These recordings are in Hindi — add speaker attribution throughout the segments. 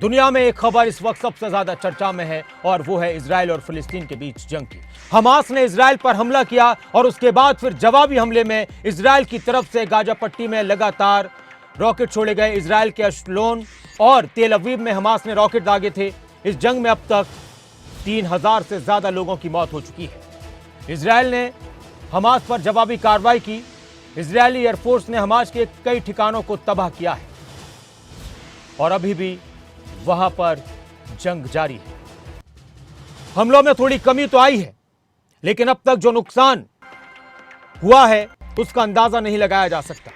Speaker 1: दुनिया में एक खबर इस वक्त सबसे ज्यादा चर्चा में है और वो है इजराइल और फिलिस्तीन के बीच जंग की। हमास ने इजराइल पर हमला किया और उसके बाद फिर जवाबी हमले में इजराइल की तरफ से गाजा पट्टी में लगातार रॉकेट छोड़े गए। इजराइल के अशलोन और तेल अवीव में हमास ने रॉकेट दागे थे। इस जंग में अब तक 3000 से ज्यादा लोगों की मौत हो चुकी है। इजराइल ने हमास पर जवाबी कार्रवाई की। इजरायली एयरफोर्स ने हमास के कई ठिकानों को तबाह किया है और अभी भी वहां पर जंग जारी है। हमलों में थोड़ी कमी तो आई है, लेकिन अब तक जो नुकसान हुआ है उसका अंदाजा नहीं लगाया जा सकता।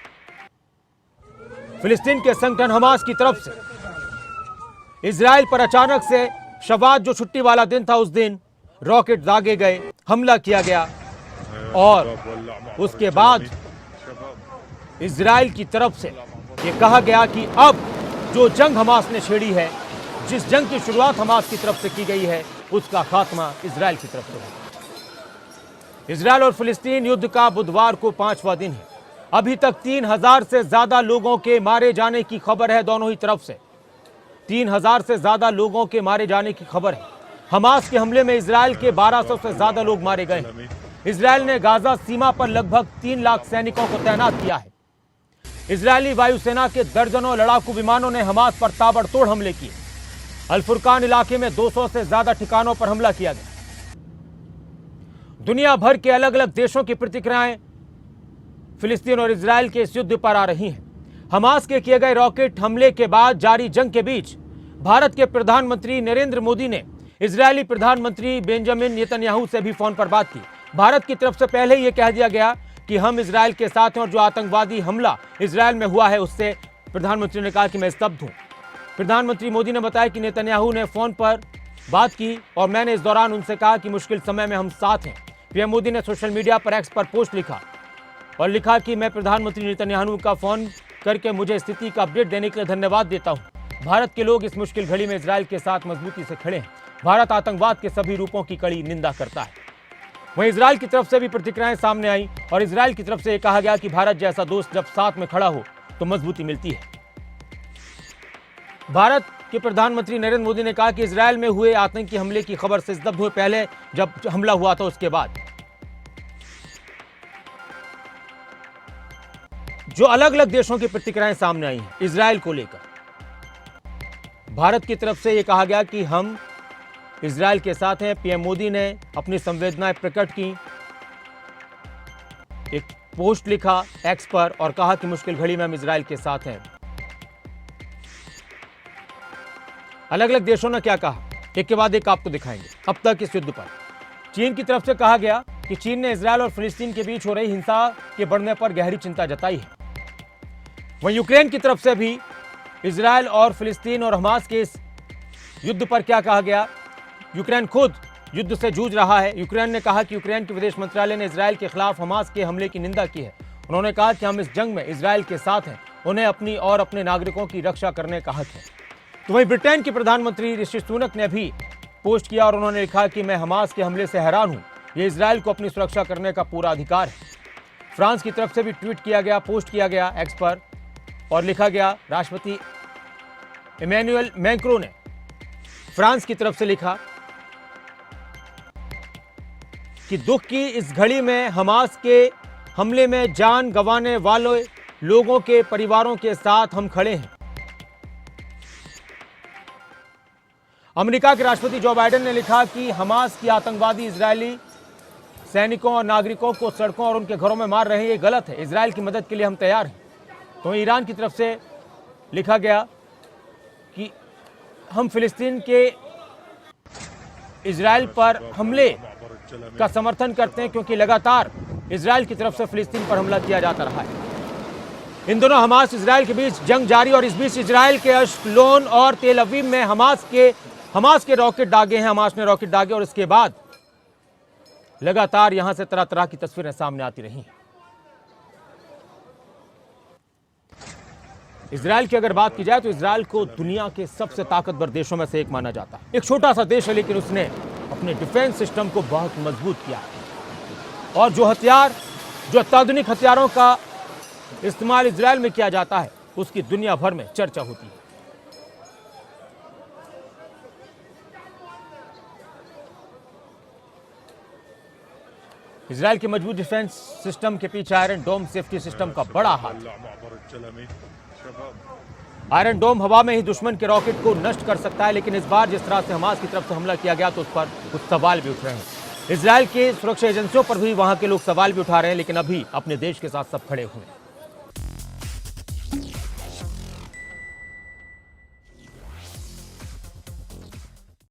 Speaker 1: फिलिस्तीन के संगठन हमास की तरफ से इजराइल पर अचानक से शवात जो छुट्टी वाला दिन था उस दिन रॉकेट दागे गए, हमला किया गया और उसके बाद इजराइल की तरफ से यह कहा गया कि अब जो जंग हमास ने छेड़ी है, जिस जंग की शुरुआत हमास की तरफ से की गई है, उसका खात्मा इजराइल की तरफ से होगा। इजराइल और फिलिस्तीन युद्ध का बुधवार को 5वां दिन है। अभी तक 3000 से ज्यादा लोगों के मारे जाने की खबर है। दोनों ही तरफ से 3000 से ज्यादा लोगों के मारे जाने की खबर है। हमास के हमले में इजराइल के 1200 से ज्यादा लोग मारे गए। इजराइल ने गाजा सीमा पर लगभग 3 लाख सैनिकों को तैनात किया है। इजरायली वायुसेना के दर्जनों लड़ाकू विमानों ने हमास पर ताबड़तोड़ हमले किए। अल-फुरकान इलाके में 200 से ज्यादा ठिकानों पर हमला किया गया। दुनिया भर के अलग अलग देशों की प्रतिक्रियाएं फिलिस्तीन और इजराइल के इस युद्ध पर आ रही हैं। हमास के किए गए रॉकेट हमले के बाद जारी जंग के बीच भारत के प्रधानमंत्री नरेंद्र मोदी ने इजरायली प्रधानमंत्री बेंजामिन नेतन्याहू से भी फोन पर बात की। भारत की तरफ से पहले यह कह दिया गया कि हम इजराइल के साथ हैं और जो आतंकवादी हमला इजराइल में हुआ है उससे प्रधानमंत्री ने कहा कि मैं स्तब्ध हूं। प्रधानमंत्री मोदी ने बताया कि नेतन्याहू ने फोन पर बात की और मैंने इस दौरान उनसे कहा कि मुश्किल समय में हम साथ हैं। पीएम मोदी ने सोशल मीडिया पर एक्स पर पोस्ट लिखा और लिखा कि मैं प्रधानमंत्री नेतन्याहू का फोन करके मुझे स्थिति का अपडेट देने के लिए धन्यवाद देता हूं। भारत के लोग इस मुश्किल घड़ी में इजराइल के साथ मजबूती से खड़े हैं। भारत आतंकवाद के सभी रूपों की कड़ी निंदा करता है। वहीं इजराइल की तरफ से भी प्रतिक्रियाएं सामने आई और इजराइल की तरफ से यह कहा गया कि भारत जैसा दोस्त जब साथ में खड़ा हो तो मजबूती मिलती है। भारत के प्रधानमंत्री नरेंद्र मोदी ने कहा कि इजराइल में हुए आतंकी हमले की खबर से स्तब्ध हुए। पहले जब हमला हुआ था उसके बाद जो अलग अलग देशों की प्रतिक्रियाएं सामने आई हैं इजराइल को लेकर। भारत की तरफ से यह कहा गया कि हम इजराइल के साथ हैं। पीएम मोदी ने अपनी संवेदनाएं प्रकट की, एक पोस्ट लिखा एक्स पर और कहा कि मुश्किल घड़ी में हम इजराइल के साथ हैं। अलग अलग देशों ने क्या कहा, एक के बाद एक आपको दिखाएंगे। अब तक इस युद्ध पर चीन की तरफ से कहा गया कि चीन ने इजराइल और फिलिस्तीन के बीच हो रही हिंसा के बढ़ने पर गहरी चिंता जताई है। वहीं यूक्रेन की तरफ से भी इजराइल और फिलिस्तीन और हमास के इस युद्ध पर क्या कहा गया। यूक्रेन खुद युद्ध से जूझ रहा है। यूक्रेन ने कहा कि यूक्रेन के विदेश मंत्रालय ने इजराइल के खिलाफ हमास के हमले की निंदा की है। उन्होंने कहा कि हम इस जंग में इजराइल के साथ हैं, उन्हें अपनी और अपने नागरिकों की रक्षा करने का हक है। तो वहीं ब्रिटेन के प्रधानमंत्री ऋषि सुनक ने भी पोस्ट किया और उन्होंने लिखा कि मैं हमास के हमले से हैरान हूं, यह इजराइल को अपनी सुरक्षा करने का पूरा अधिकार है। फ्रांस की तरफ से भी ट्वीट किया गया, पोस्ट किया गया एक्स पर और लिखा गया, राष्ट्रपति इमैनुअल मैक्रों ने फ्रांस की तरफ से लिखा कि दुख की इस घड़ी में हमास के हमले में जान गंवाने वाले लोगों के परिवारों के साथ हम खड़े हैं। अमेरिका के राष्ट्रपति जो बाइडेन ने लिखा कि हमास की आतंकवादी इजरायली सैनिकों और नागरिकों को सड़कों और उनके घरों में मार रहे हैं, ये गलत है। इजराइल की मदद के लिए हम तैयार हैं। तो ईरान की तरफ से लिखा गया कि हम फिलिस्तीन के इजराइल पर हमले का समर्थन करते हैं क्योंकि लगातार इजराइल की तरफ से फिलिस्तीन पर हमला किया जाता रहा है। इन दोनों हमास इजराइल के बीच जंग जारी और इस बीच इजराइल के अशलोन और तेल अवीव में हमास के रॉकेट दागे हैं। हमास ने रॉकेट दागे और इसके बाद लगातार यहां से तरह तरह की तस्वीरें सामने आती रही। इजराइल की अगर बात की जाए तो इजराइल को दुनिया के सबसे ताकतवर देशों में से एक माना जाता है। एक छोटा सा देश है लेकिन उसने अपने डिफेंस सिस्टम को बहुत मजबूत किया है और जो अत्याधुनिक हथियारों का इस्तेमाल इजराइल में किया जाता है उसकी दुनिया भर में चर्चा होती है। इजराइल के मजबूत डिफेंस सिस्टम के पीछे आयरन डोम सेफ्टी सिस्टम का बड़ा हाथ। आयरन डोम हवा में ही दुश्मन के रॉकेट को नष्ट कर सकता है, लेकिन इस बार जिस तरह से हमास की तरफ से हमला किया गया तो उस पर कुछ सवाल भी उठ रहे हैं। इजराइल के सुरक्षा एजेंसियों पर भी वहां के लोग सवाल भी उठा रहे हैं, लेकिन अभी अपने देश के साथ सब खड़े हुए हैं।